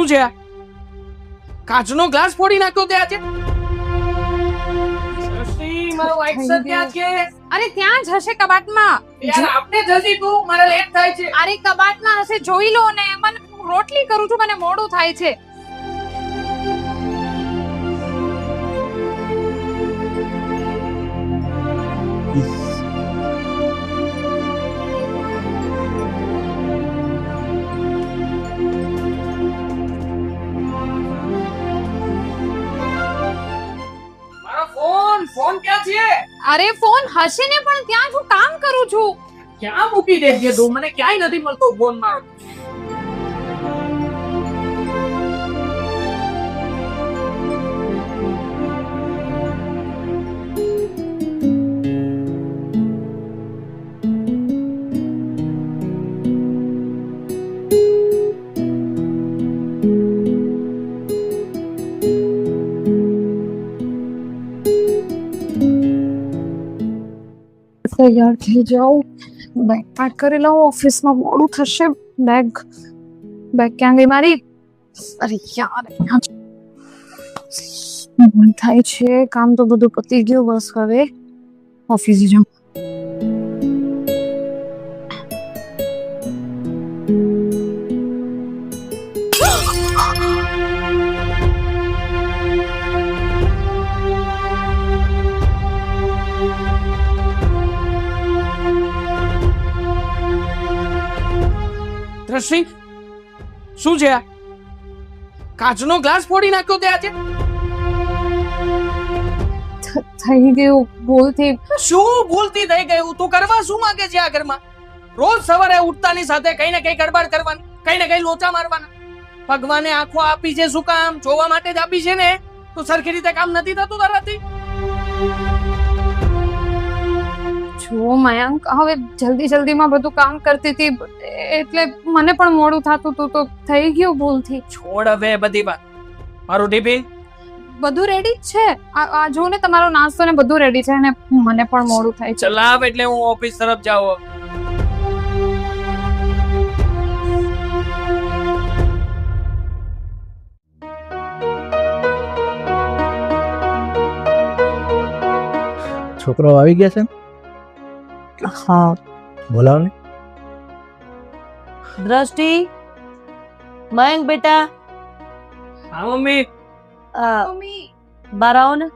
શું છે? કાચનો ગ્લાસ ફોડી નાખ્યો તે આજે? મારો વાઇટસર ક્યાં છે? અરે ત્યાં જ હશે કબાટમાં. યાર આપણે જલ્દી તું, મારે લેટ થાય છે. અરે કબાટમાં હશે, જોઈ લો ને. મને રોટલી કરું છું, મને મોડું થાય છે. મારો ફોન ક્યાં છે? અરે ફોન હશે ને, પણ ત્યાં જ હું કામ કરું છું. ક્યાં મૂકી દેજે તું? મને ક્યાંય નથી મળતો ફોન મારો. તૈયાર થઈ જાઉં, બેગ પેક કરી લઉં, ઓફિસમાં મોડું થશે. બેગ ક્યાં ગઈ મારી? અરે યાર, મન થાય છે. કામ તો બધું પતી ગયું, બસ હવે ઓફિસે જાઉં. દ્રષ્ટિ, શું છે? કાચનો ગ્લાસ ફોડી નાખ્યો તે આજે? થઈ ગયું ભૂલથી. શું ભૂલથી થઈ ગયું? તું કરવા શું માંગે છે આ ઘરમાં? રોજ સવારે ઉઠતાની સાથે કઈ ને કઈ ગડબડ કરવાની, કઈ ને કઈ લોચા મારવાના. ભગવાને આંખો આપી છે શું કામ? જોવા માટે જ આપી છે ને. તો સરખી રીતે કામ નથી થતું તારાથી? જો મયંક, હવે જલ્દીમાં બધું કામ કરતી હતી એટલે મને પણ મોડું થતું હતું, તો થઈ ગયું ભૂલથી. છોડ હવે બધી વાત. મારું ટિફિન બધું રેડી જ છે. આ જો ને, તમારો નાસ્તો ને બધું રેડી છે, અને મને પણ મોડું થાય છે. ચલાવ એટલે હું ઓફિસ તરફ જાઉં. છોકરો આવી ગયા છે? હા. બોલાવો ને. દ્રષ્ટિ, મયંક બેટા, હા મમ્મી. બહાર આવો ને.